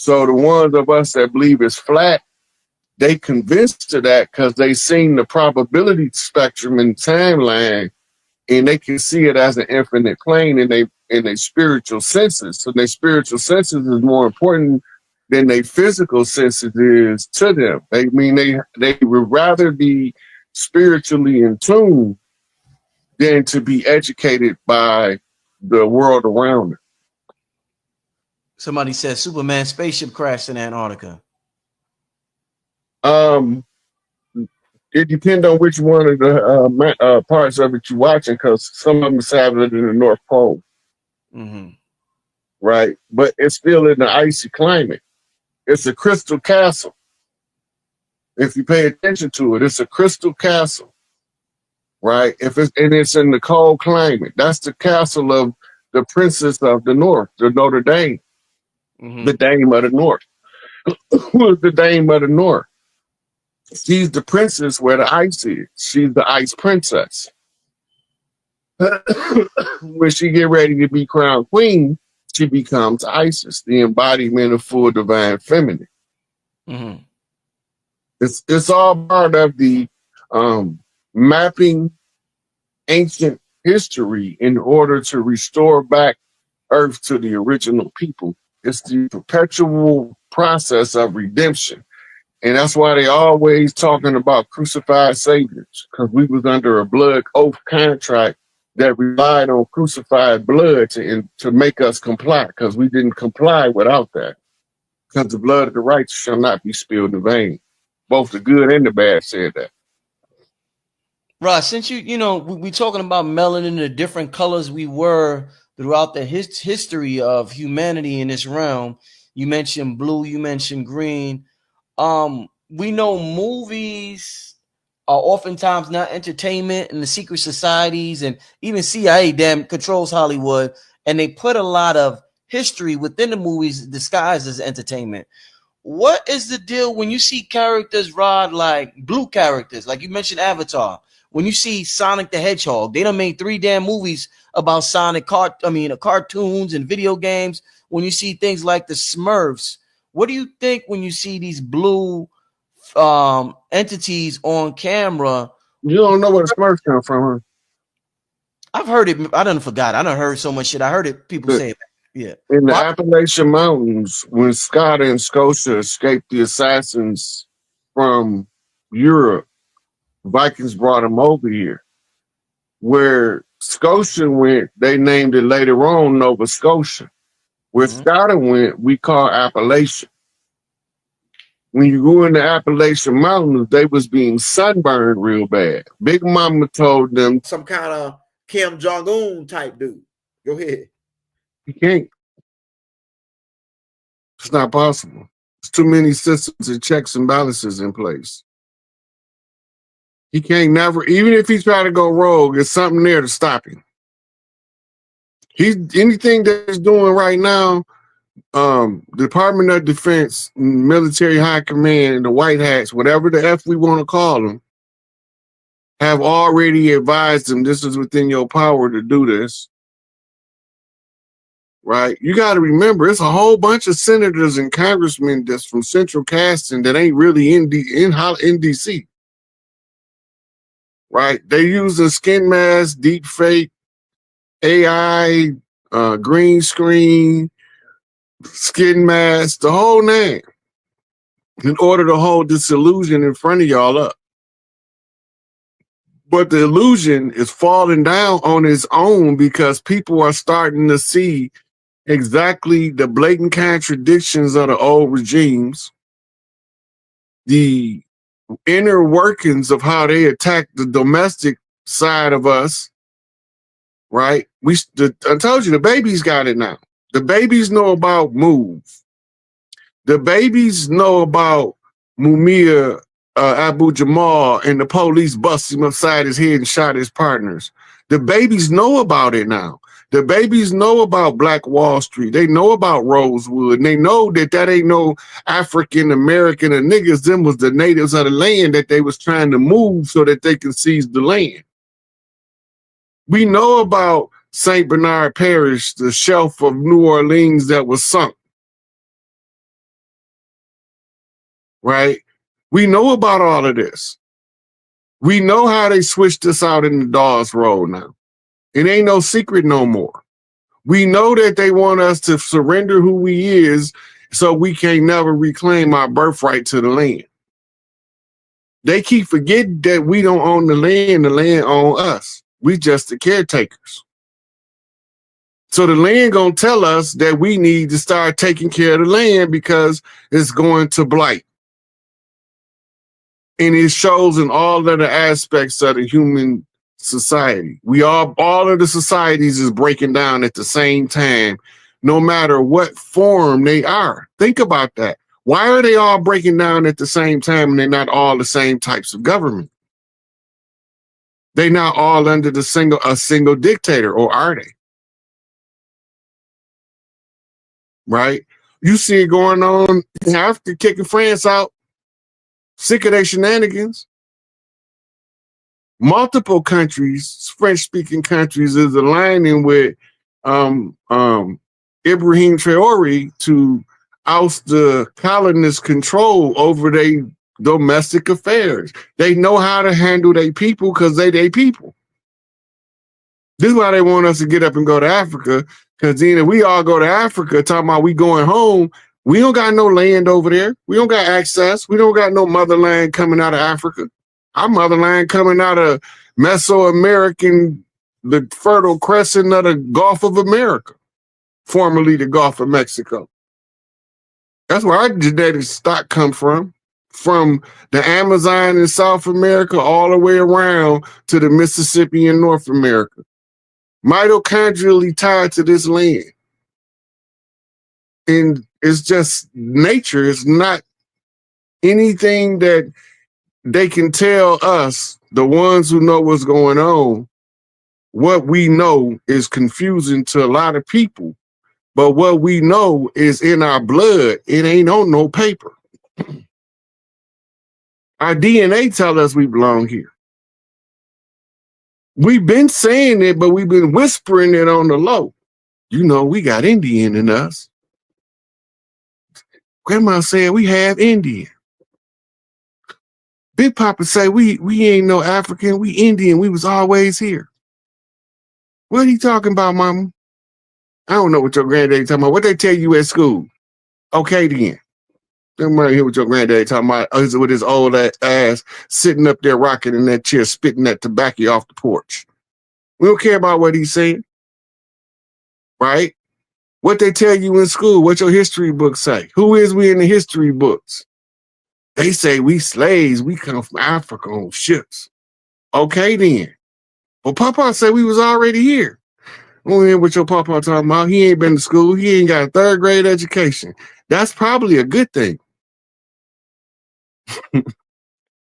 So the ones of us that believe it's flat, they convinced to that because they seen the probability spectrum and timeline, and they can see it as an infinite plane in their spiritual senses. So their spiritual senses is more important than their physical senses is to them. They mean they would rather be spiritually in tune than to be educated by the world around them. Somebody said Superman spaceship crashed in Antarctica. It depends on which one of the parts of it you're watching, because some of them have it in the North Pole. Mm-hmm. Right? But it's still in the icy climate. It's a crystal castle. If you pay attention to it, it's a crystal castle. Right? And it's in the cold climate. That's the castle of the princess of the North, the Notre Dame. Mm-hmm. The Dame of the North. Who is the Dame of the North? She's the princess where the ice is. She's the ice princess. When she get ready to be crowned queen, she becomes Isis, the embodiment of full divine feminine. Mm-hmm. It's all part of the mapping ancient history in order to restore back Earth to the original people. It's the perpetual process of redemption. And that's why they always talking about crucified saviors, because we was under a blood oath contract that relied on crucified blood to make us comply, because we didn't comply without that. Because the blood of the righteous shall not be spilled in vain. Both the good and the bad said that. Right. Since we talking about melanin, the different colors we were throughout the history of humanity in this realm. You mentioned blue, you mentioned green. We know movies are oftentimes not entertainment, and the secret societies and even CIA controls Hollywood, and they put a lot of history within the movies disguised as entertainment. What is the deal when you see characters, Rod, like blue characters, like you mentioned Avatar? When you see Sonic the Hedgehog, they done made 3 damn movies about Sonic, cartoons and video games. When you see things like the Smurfs, what do you think when you see these blue entities on camera? You don't know where the Smurfs come from, huh? I've heard it. I done forgot. I done heard so much shit. I heard it. People say it. Yeah. In the Appalachian Mountains, when Scott and Scotia escaped the assassins from Europe, Vikings brought them over here. Where Scotia went, they named it later on Nova Scotia. Where Scott went, we call Appalachia. When you go in the Appalachian Mountains, they was being sunburned real bad. Big Mama told them, some kind of Kim Jong-un type dude. Go ahead. You can't. It's not possible. There's too many systems and checks and balances in place. He can't never, even if he try to go rogue, there's something there to stop him. Anything that he's doing right now, the Department of Defense, military high command, and the White Hats, whatever the F we want to call them, have already advised him this is within your power to do this. Right? You got to remember, it's a whole bunch of senators and congressmen that's from central casting that ain't really in DC. Right? They use a skin mask, deep fake, AI, green screen, skin mask, the whole name, in order to hold this illusion in front of y'all up. But the illusion is falling down on its own because people are starting to see exactly the blatant contradictions of the old regimes, the inner workings of how they attack the domestic side of us, right? I told you, the babies got it now. The babies know about Move. The babies know about Mumia Abu Jamal and the police busted him upside his head and shot his partners. The babies know about it now. The babies know about Black Wall Street. They know about Rosewood. And they know that ain't no African American or niggas. Them was the natives of the land that they was trying to move so that they can seize the land. We know about St. Bernard Parish, the shelf of New Orleans that was sunk. right? We know about all of this. We know how they switched us out in the Dawes Road now. It ain't no secret no more. We know that they want us to surrender who we is so we can never reclaim our birthright to the land. They keep forgetting that we don't own the land owns us. We just the caretakers. So the land gonna tell us that we need to start taking care of the land because it's going to blight. And it shows in all of the aspects of the human society. All of the societies is breaking down at the same time, no matter what form they are. Think about that. Why are they all breaking down at the same time and they're not all the same types of government? They're not all under a single dictator, or are they? Right? You see it going on in Africa, kicking France out, sick of their shenanigans. Multiple countries, French-speaking countries, is aligning with Ibrahim Traore to oust the colonist control over their domestic affairs. They know how to handle their people because they people. This is why they want us to get up and go to Africa, because then if we all go to Africa talking about we going home, we don't got no land over there. We don't got access. We don't got no motherland coming out of Africa. Our motherland coming out of Mesoamerican, the Fertile Crescent of the Gulf of America, formerly the Gulf of Mexico. That's where our genetic stock come from the Amazon in South America all the way around to the Mississippi in North America. Mitochondrially tied to this land. And it's just nature. It's not anything that they can tell us, the ones who know what's going on. What we know is confusing to a lot of people, but what we know is in our blood. It ain't on no paper. Our DNA tell us we belong here. We've been saying it, but we've been whispering it on the low. You know, we got Indian in us. Grandma said we have Indian. Big Papa say we ain't no African, we Indian. We was always here. What are you talking about, Mama? I don't know what your granddaddy talking about. What they tell you at school? Okay, then. Them right here with your granddaddy talking about with his old ass sitting up there rocking in that chair, spitting that tobacco off the porch. We don't care about what he's saying. Right? What they tell you in school, what your history books say. Who is we in the history books? They say we slaves, we come from Africa on ships. Okay, then. Well, Papa said we was already here. I don't hear what your Papa talking about. He ain't been to school. He ain't got a third grade education. That's probably a good thing.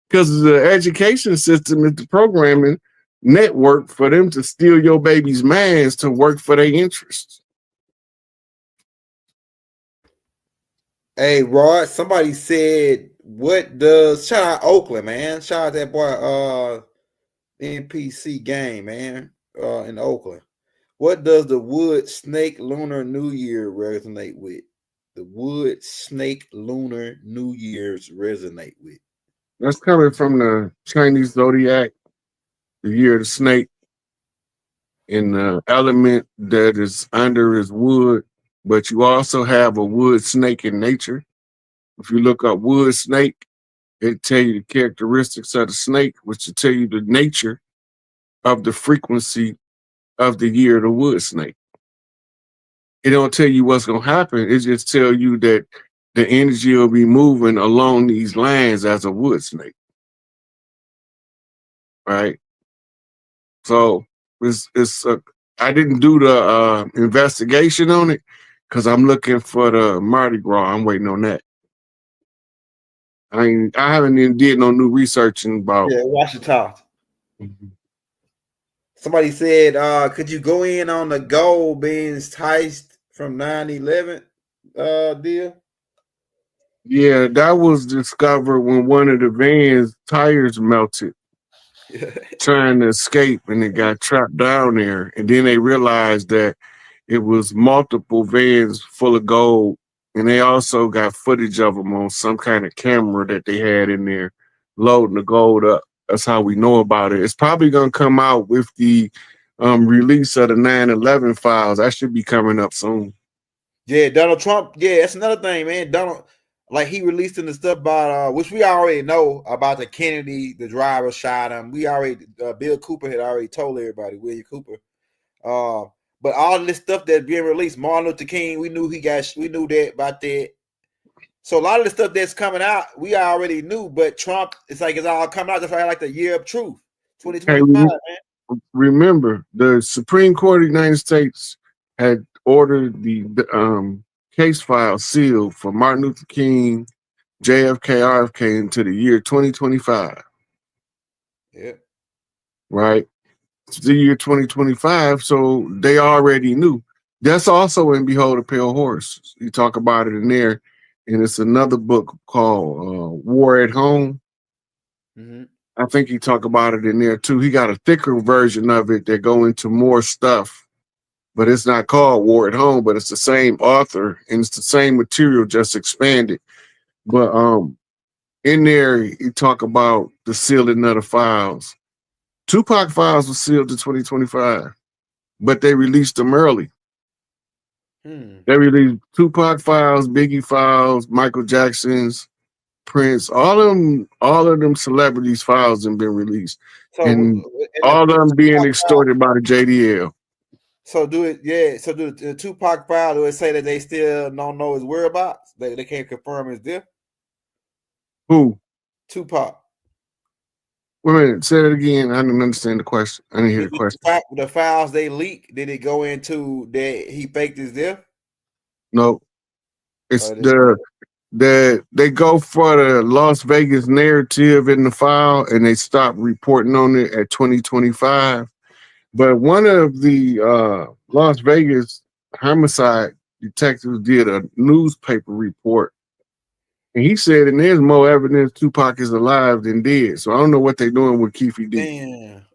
Because the education system is the programming network for them to steal your baby's minds to work for their interests. Hey, Rod, somebody said, what does, shout out Oakland, man. Shout out that boy, NPC game, man, in Oakland. What does the Wood Snake Lunar New Year resonate with? The Wood Snake Lunar New Year's resonate with? That's coming from the Chinese zodiac, the year of the snake, and the element that is under is wood, but you also have a wood snake in nature. If you look up wood snake, it tell you the characteristics of the snake, which will tell you the nature of the frequency of the year of the wood snake. It don't tell you what's going to happen. It just tell you that the energy will be moving along these lines as a wood snake. Right? So I didn't do the investigation on it because I'm looking for the Mardi Gras. I'm waiting on that. I haven't even did no new research about. Yeah, watch the talk. Somebody said, could you go in on the gold being heist from 9/11 deal? Yeah, that was discovered when one of the van's tires melted, trying to escape, and it got trapped down there. And then they realized that it was multiple vans full of gold And they also got footage of them on some kind of camera that they had in there loading the gold up. That's how we know about it. It's probably going to come out with the release of the 9/11 files. That should be coming up soon. Yeah, Donald Trump. Yeah, that's another thing, man. Donald, like he releasing the stuff about which we already know about the Kennedy, the driver shot him. We already Bill Cooper had already told everybody, William Cooper. But all this stuff that's being released, Martin Luther King, we knew that about that. So a lot of the stuff that's coming out, we already knew. But Trump, it's like it's all coming out. That's why I like the year of truth, 2025, man. Remember, the Supreme Court of the United States had ordered the case file sealed for Martin Luther King, JFK, RFK into the year 2025. Yeah. Right? It's the year 2025, so they already knew. That's also in Behold a Pale Horse. You talk about it in there, and it's another book called War at Home. Mm-hmm. I think he talk about it in there too. He got a thicker version of it that go into more stuff, but it's not called War at Home, but it's the same author and it's the same material, just expanded. But in there, he talk about the sealing of the files. Tupac files were sealed to 2025, but they released them early. They released Tupac files, Biggie files, Michael Jackson's, Prince, all of them celebrities' files have been released, So and all of them being extorted by the JDL. So do the Tupac file, do it say that they still don't know his whereabouts? They can't confirm his death? Who? Tupac. Wait a minute, say that again. I didn't understand the question. I didn't hear the question. The files they leaked, did it go into that he faked his death? No. It's they go for the Las Vegas narrative in the file and they stop reporting on it at 2025. But one of the Las Vegas homicide detectives did a newspaper report. And he said, and there's more evidence Tupac is alive than dead. So I don't know what they're doing with Keefe D. Damn.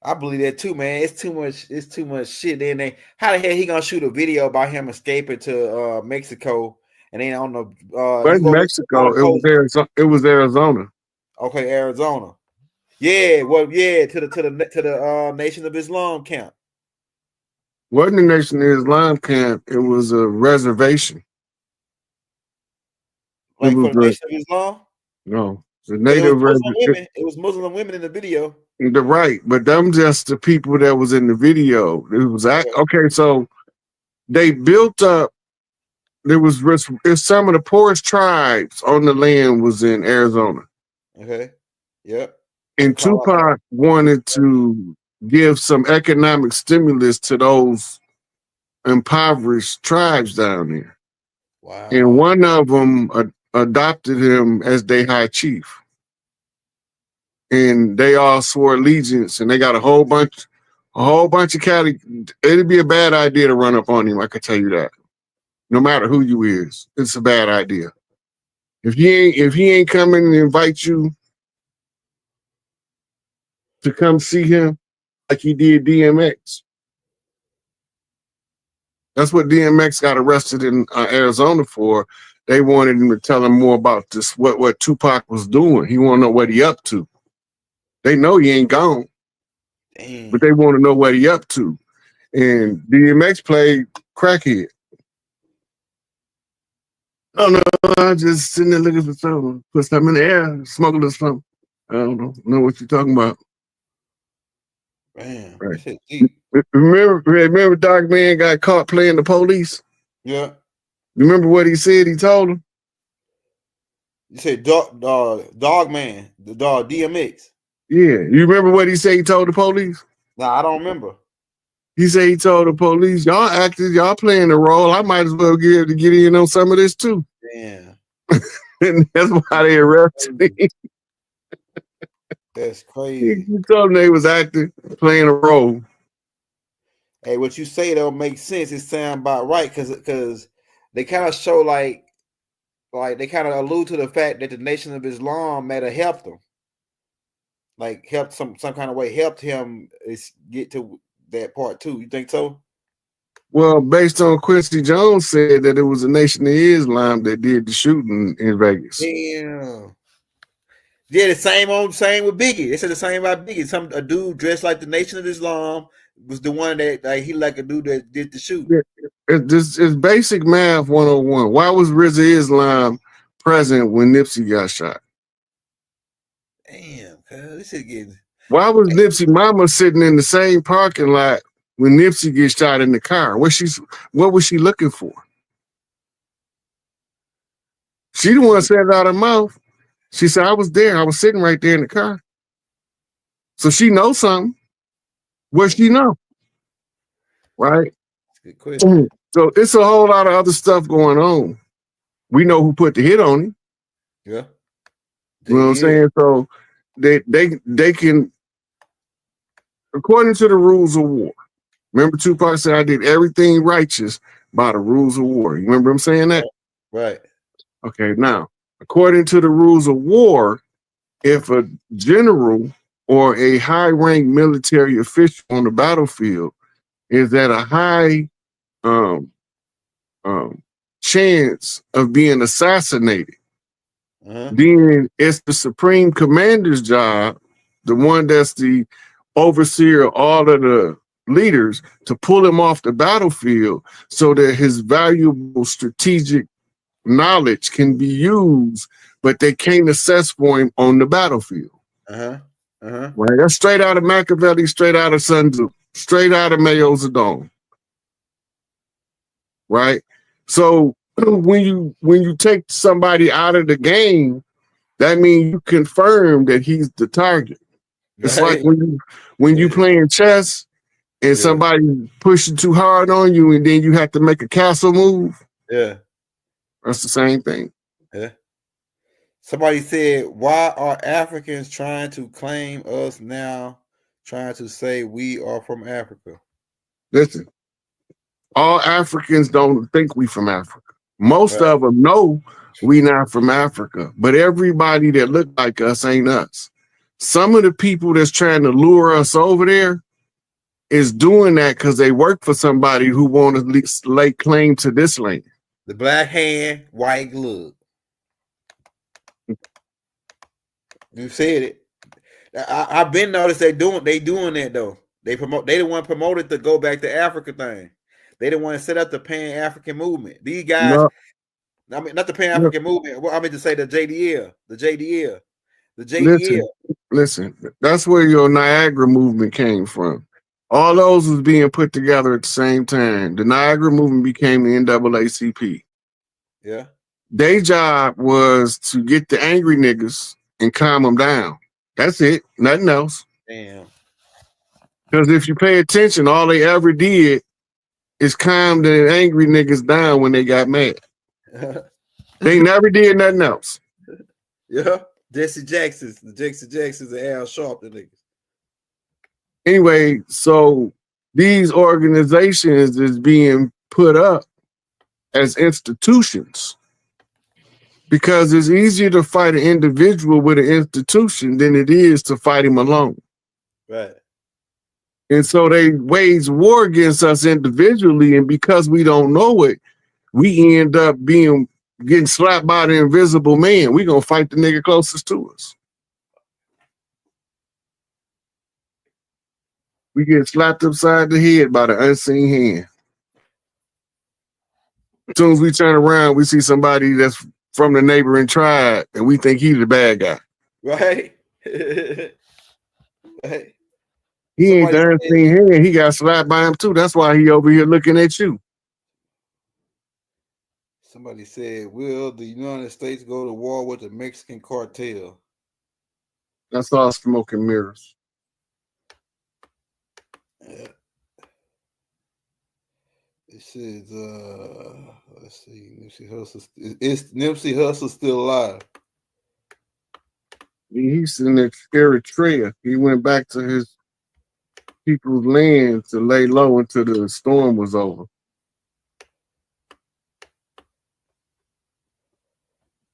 I believe that too, man. It's too much shit. Then how the hell he gonna shoot a video about him escaping to Mexico and then on the Mexico, it was Arizona. Okay, Arizona. Yeah, well, yeah, to the Nation of Islam camp. Wasn't the Nation of Islam camp, it was a reservation. Like for the Nation of Islam? No. The native it was Muslim women in the video. The right, but them just the people that was in the video. It was okay, so they built up. There was some of the poorest tribes on the land was in Arizona. Okay. Yep. And Tupac wanted to give some economic stimulus to those impoverished tribes down there. Wow. And one of them adopted him as their high chief. And they all swore allegiance, and they got a whole bunch of Cali. It'd be a bad idea to run up on him. I can tell you that. No matter who you is, it's a bad idea. If he ain't coming and invite you to come see him, like he did DMX. That's what DMX got arrested in Arizona for. They wanted him to tell him more about this, what Tupac was doing. He want to know what he up to. They know he ain't gone. Damn. But they want to know what he up to. And DMX played crackhead. Oh no, I'm just sitting there looking for something. Put something in the air, smoking or something. I don't know what you're talking about. Man, right. Remember Dog Man got caught playing the police? Yeah. Remember what he said he told him? You said Dog Man, the dog DMX. Yeah. You remember what he said he told the police? No, I don't remember. He said he told the police, y'all playing the role. I might as well get in on some of this too. Damn. And that's why they arrested him. That's crazy. He told them they was playing a role. Hey, what you say don't make sense. It sound about right because they kind of show like they kind of allude to the fact that the Nation of Islam might have helped them, like helped some kind of way, helped him get to that part too. You think so? Well, based on Quincy Jones said that it was the Nation of Islam that did the shooting in Vegas. Damn. Yeah, the same with Biggie. They said the same about Biggie. A dude dressed like the Nation of Islam was the one that he like a dude that did the shoot. Yeah, it's basic math 101. Why was Rizza Islam present when Nipsey got shot? Damn, this shit getting. Why was Nipsey mama sitting in the same parking lot when Nipsey gets shot in the car? What was she looking for? She the one said it out of her mouth. She said, I was there. I was sitting right there in the car. So she knows something. What she know? Right? Good question. So it's a whole lot of other stuff going on. We know who put the hit on him. Yeah. You know what I'm saying? So they can, according to the rules of war. Remember Tupac said, I did everything righteous by the rules of war. You remember him saying that? Right. Okay, now, according to the rules of war, if a general or a high-ranked military official on the battlefield is at a high chance of being assassinated, then it's the supreme commander's job, the one that's the overseer of all of the leaders, to pull him off the battlefield so that his valuable strategic knowledge can be used, but they can't assess for him on the battlefield. Right? That's straight out of Machiavelli, straight out of Sun Tzu, straight out of Mao Zedong. Right? So when you take somebody out of the game, that means you confirm that he's the target. It's like when you playing chess and somebody pushing too hard on you, and then you have to make a castle move. Yeah. That's the same thing. Yeah. Somebody said, why are Africans trying to claim us now, trying to say we are from Africa? Listen, all Africans don't think we from Africa. Most of them know we not from Africa, but everybody that look like us ain't us. Some of the people that's trying to lure us over there is doing that because they work for somebody who want to lay claim to this land. The black hand, white glove. You said it. I've been noticed they doing that though. They the one promoted the go back to Africa thing. They the one set up the Pan-African movement. These guys, no. I mean not the Pan-African movement. Well, I mean to say the JDL. Listen, that's where your Niagara movement came from. All those was being put together at the same time. The Niagara movement became the NAACP. Yeah. Their job was to get the angry niggas and calm them down. That's it. Nothing else. Damn. Because if you pay attention, all they ever did is calm the angry niggas down when they got mad. They never did nothing else. Yeah. Jesse Jackson's and Al Sharpton niggas. Anyway, so these organizations is being put up as institutions because it's easier to fight an individual with an institution than it is to fight him alone. Right. And so they wage war against us individually, and because we don't know it, we end up getting slapped by the invisible man. We're gonna fight the nigga closest to us. We get slapped upside the head by the unseen hand. As soon as we turn around, we see somebody that's from the neighboring tribe, and we think he's the bad guy. Right. Right. He ain't the unseen hand. He got slapped by him too. That's why he over here looking at you. Somebody said, will the United States go to war with the Mexican cartel? That's all smoke and mirrors. Yeah. It says, let's see, Nipsey Hussle. Is Nipsey Hussle still alive? He's in Eritrea. He went back to his people's land to lay low until the storm was over.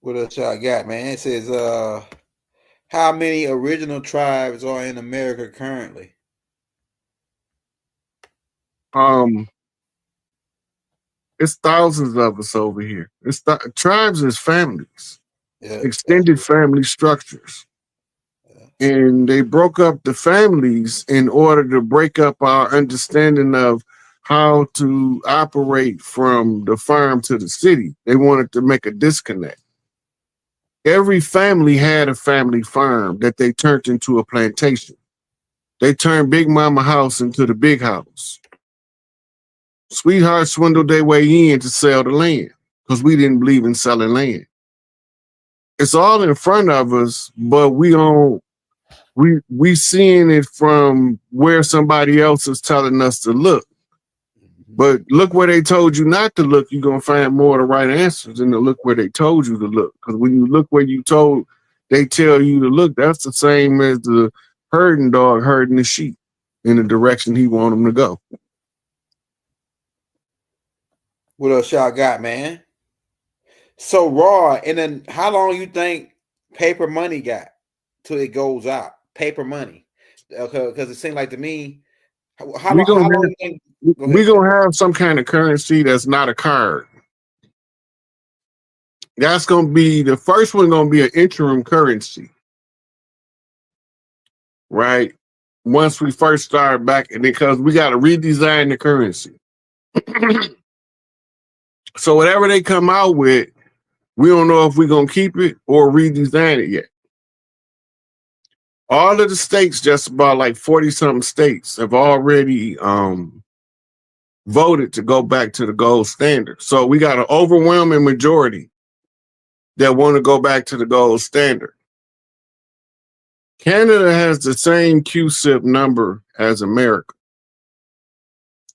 What else y'all got, man? It says, how many original tribes are in America currently? It's thousands of us over here. It's tribes is families, extended family structures. And they broke up the families in order to break up our understanding of how to operate from the farm to the city. They wanted to make a disconnect. Every family had a family farm that they turned into a plantation. They turned Big Mama house into the big house. Sweethearts swindled their way in to sell the land because we didn't believe in selling land. It's all in front of us, but we seeing it from where somebody else is telling us to look. But look where they told you not to look, you're going to find more of the right answers than to look where they told you to look. Because when you look where they tell you to look, that's the same as the herding dog herding the sheep in the direction he want them to go. What else y'all got, man? So Raw, and then how long you think paper money got till it goes out? Paper money, because it seemed like to me, how long you think? We're gonna have some kind of currency that's not a card. That's gonna be the first one. Gonna be an interim currency, right? Once we first start back, and because we got to redesign the currency. So whatever they come out with, we don't know if we're gonna keep it or redesign it yet. All of the states, just about like 40-something states, have already voted to go back to the gold standard. So we got an overwhelming majority that want to go back to the gold standard. Canada has the same QSIP number as America.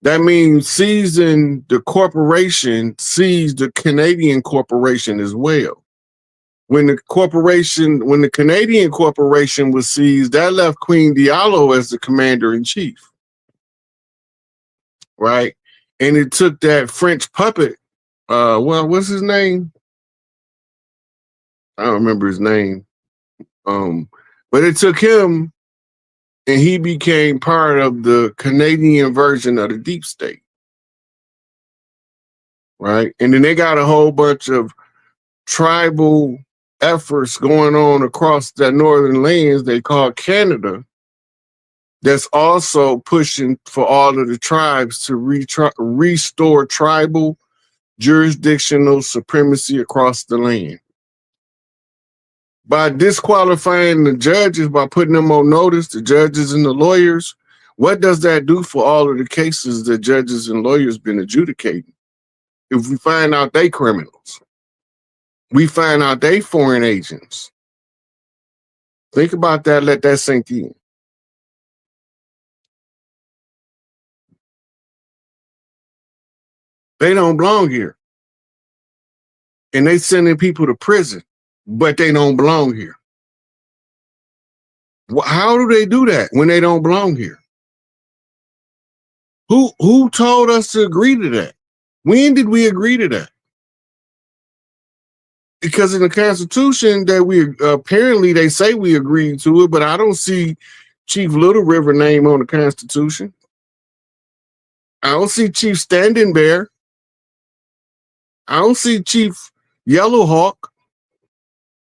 That means seizing the corporation seized the Canadian corporation as well. When the Canadian corporation was seized, that left Queen Diallo as the commander-in-chief, right? And it took that French puppet, what's his name? I don't remember his name. But it took him, and he became part of the Canadian version of the deep state, right? And then they got a whole bunch of tribal efforts going on across the northern lands they call Canada, that's also pushing for all of the tribes to restore tribal jurisdictional supremacy across the land. By disqualifying the judges, by putting them on notice, the judges and the lawyers, what does that do for all of the cases that judges and lawyers been adjudicating? If we find out they criminals, we find out they foreign agents. Think about that, let that sink in. They don't belong here. And they sending people to prison, but they don't belong here. How do they do that when they don't belong here? Who told us to agree to that? When did we agree to that? Because in the Constitution that we apparently they say we agreed to it, but I don't see Chief Little River name on the Constitution. I don't see Chief Standing Bear. I don't see Chief Yellow Hawk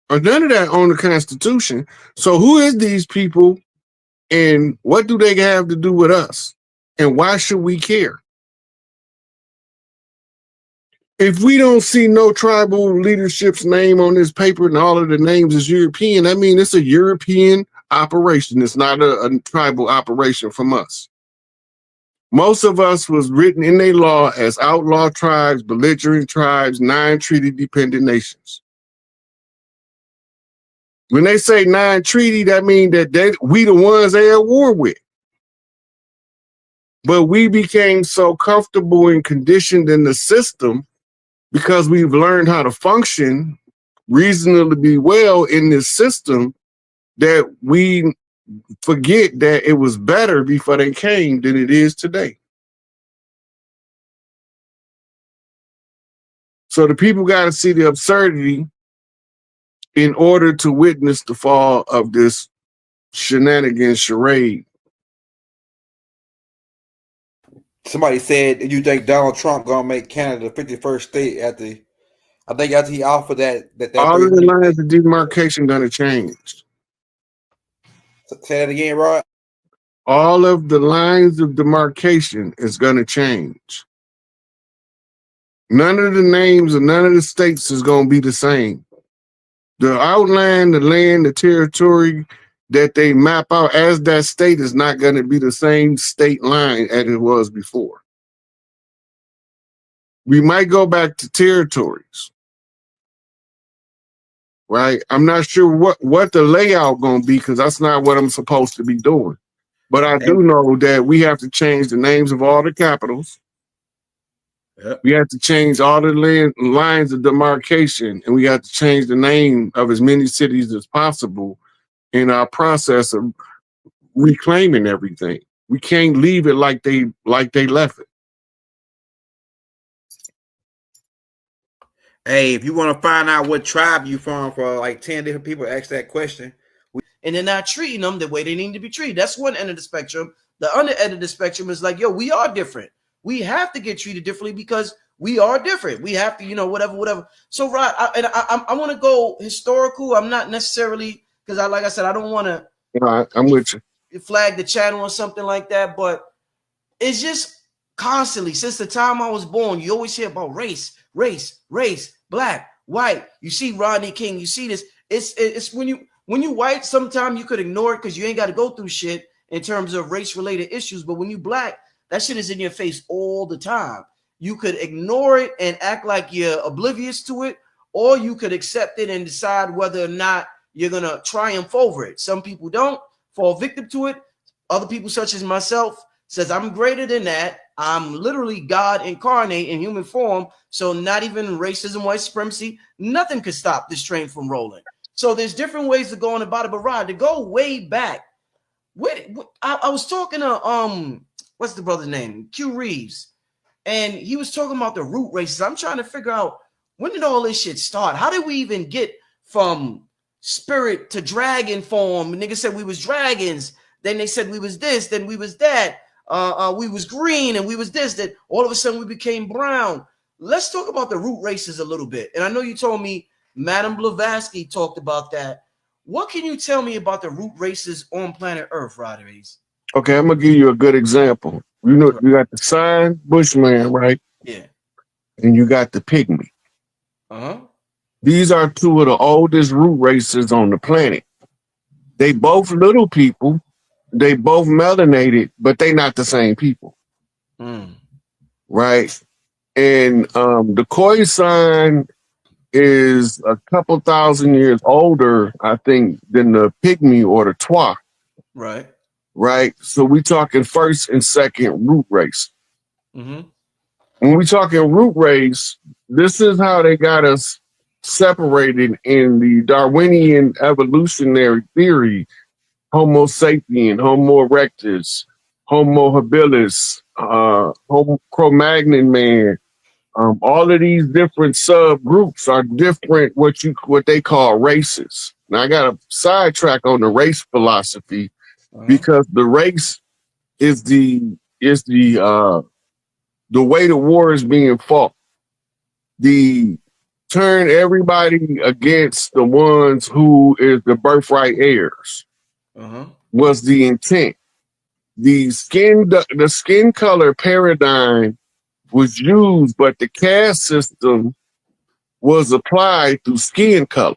or none of that on the Constitution. So who is these people and what do they have to do with us? And why should we care? If we don't see no tribal leadership's name on this paper and all of the names is European, I mean, it's a European operation. It's not a tribal operation from us. Most of us was written in their law as outlaw tribes, belligerent tribes, non-treaty dependent nations. When they say non-treaty, that means that we the ones they at war with. But we became so comfortable and conditioned in the system because we've learned how to function reasonably well in this system that we forget that it was better before they came than it is today. So the people got to see the absurdity in order to witness the fall of this shenanigans charade. Somebody said, you think Donald Trump gonna make Canada the 51st state after he offered that All of the 300 lines of demarcation gonna change. Say that again, Rod. All of the lines of demarcation is gonna change. None of the names of none of the states is gonna be the same. The outline, the land, the territory that they map out as that state is not gonna be the same state line as it was before. We might go back to territories. Right? I'm not sure what the layout gonna be because that's not what I'm supposed to be doing. But I do know that we have to change the names of all the capitals. Yep. We have to change all the lines of demarcation, and we have to change the name of as many cities as possible in our process of reclaiming everything. We can't leave it like they left it. Hey, if you want to find out what tribe you from, for like 10 different people ask that question. And they're not treating them the way they need to be treated. That's one end of the spectrum. The other end of the spectrum is like, yo, we are different. We have to get treated differently because we are different. We have to, you know, whatever. So, Rod, I want to go historical. I'm not necessarily, because like I said, I don't want to. Right, I'm with you. Flag the channel or something like that. But it's just constantly, since the time I was born, you always hear about race, black, white. You see Rodney King. You see this. It's when you white, sometimes you could ignore it because you ain't got to go through shit in terms of race-related issues. But when you black, that shit is in your face all the time. You could ignore it and act like you're oblivious to it, or you could accept it and decide whether or not you're going to triumph over it. Some people don't fall victim to it. Other people, such as myself, says I'm greater than that. I'm literally God incarnate in human form. So not even racism, white supremacy, nothing could stop this train from rolling. So there's different ways to go on about it. But Rod, to go way back, I was talking to what's the brother's name? Q Reeves, and he was talking about the root races. I'm trying to figure out, when did all this shit start? How did we even get from spirit to dragon form? Niggas said we was dragons, then they said we was this, then we was that. We was green and we was this. That all of a sudden we became brown. Let's talk about the root races a little bit. And I know you told me Madame Blavatsky talked about that. What can you tell me about the root races on planet Earth, Rodriguez? Okay, I'm gonna give you a good example. You know, you got the sign Bushman, right? Yeah. And you got the pygmy. These are two of the oldest root races on the planet. They both little people. They both melanated, but they not the same people. Right? And the Koi sign is a couple thousand years older, I think, than the pygmy or the Twa. Right. Right. So we talking first and second root race. When we talking root race, this is how they got us separated in the Darwinian evolutionary theory: Homo sapien, Homo erectus, Homo habilis, Homo Cro-Magnon man. All of these different subgroups are different what they call races. Now I got a sidetrack on the race philosophy because the race is the way the war is being fought. The turn everybody against the ones who is the birthright heirs was the intent. The skin color paradigm was used, but the caste system was applied through skin color.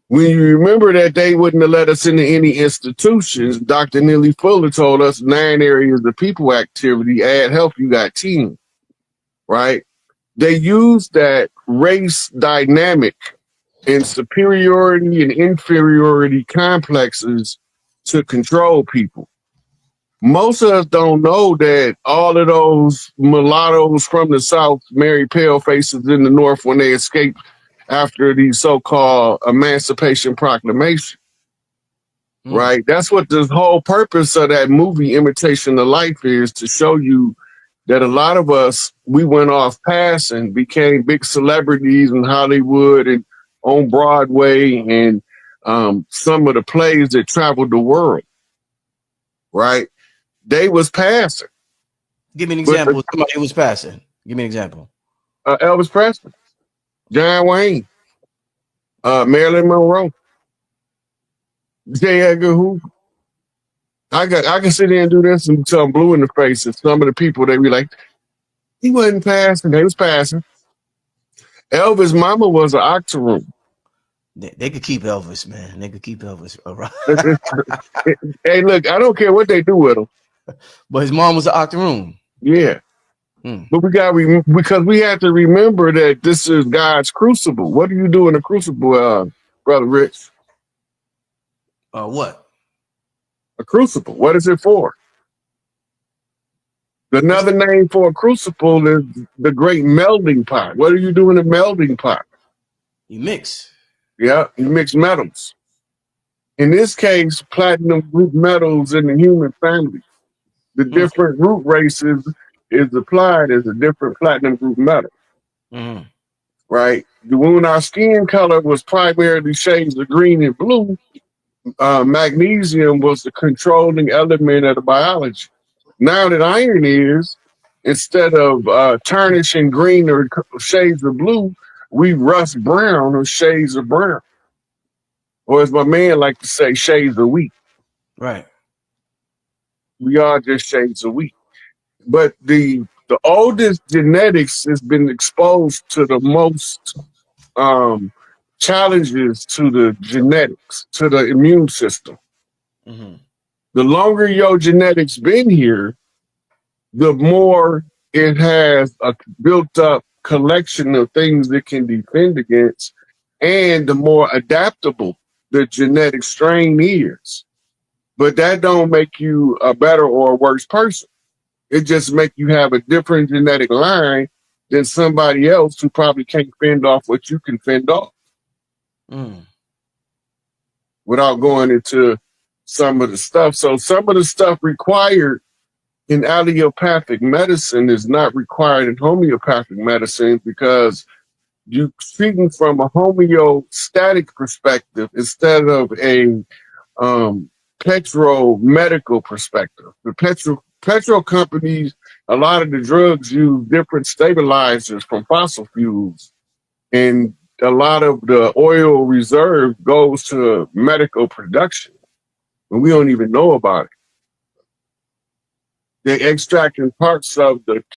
When you remember that they wouldn't have let us into any institutions, Dr. Neely Fuller told us 9 areas of people activity, add health, you got 10, right? They used that race dynamic and superiority and inferiority complexes to control people. Most of us don't know that all of those mulattoes from the South married pale faces in the North when they escaped after the so-called Emancipation Proclamation, right? That's what the whole purpose of that movie, Imitation of Life, is, to show you that a lot of us, we went off path and became big celebrities in Hollywood and on Broadway and some of the plays that traveled the world, right? They was passing. Give me an example of somebody who was passing. Give me an example. Elvis Presley, John Wayne, Marilyn Monroe, J. Edgar Hoover. I can sit there and do this until I'm blue in the face. And some of the people, they be like, he wasn't passing. They was passing. Elvis' mama was an octoroon. They could keep Elvis, man. They could keep Elvis around. Hey, look, I don't care what they do with him. But his mom was an octoroon. Yeah. But because we have to remember that this is God's crucible. What do you do in a crucible, Brother Rich? What? A crucible. What is it for? Another name for a crucible is the great melding pot. What do you do in a melding pot? You mix. Yeah, you mix metals. In this case, platinum group metals in the human family. The different root races is applied as a different platinum group metal. Right? When our skin color was primarily shades of green and blue, magnesium was the controlling element of the biology. Now that iron is, instead of tarnishing green or shades of blue, we rust brown or shades of brown. Or as my man like to say, shades of wheat. Right. We are just shades of wheat. But the oldest genetics has been exposed to the most challenges to the genetics, to the immune system. The longer your genetics been here, the more it has a built up collection of things that can defend against, and the more adaptable the genetic strain is. But that don't make you a better or a worse person. It just make you have a different genetic line than somebody else who probably can't fend off what you can fend off. Without going into some of the stuff. So some of the stuff required in allopathic medicine is not required in homeopathic medicine, because you're speaking from a homeostatic perspective instead of a petro-medical perspective. The petro companies, a lot of the drugs use different stabilizers from fossil fuels, and a lot of the oil reserve goes to medical production, and we don't even know about it. They're extracting parts of the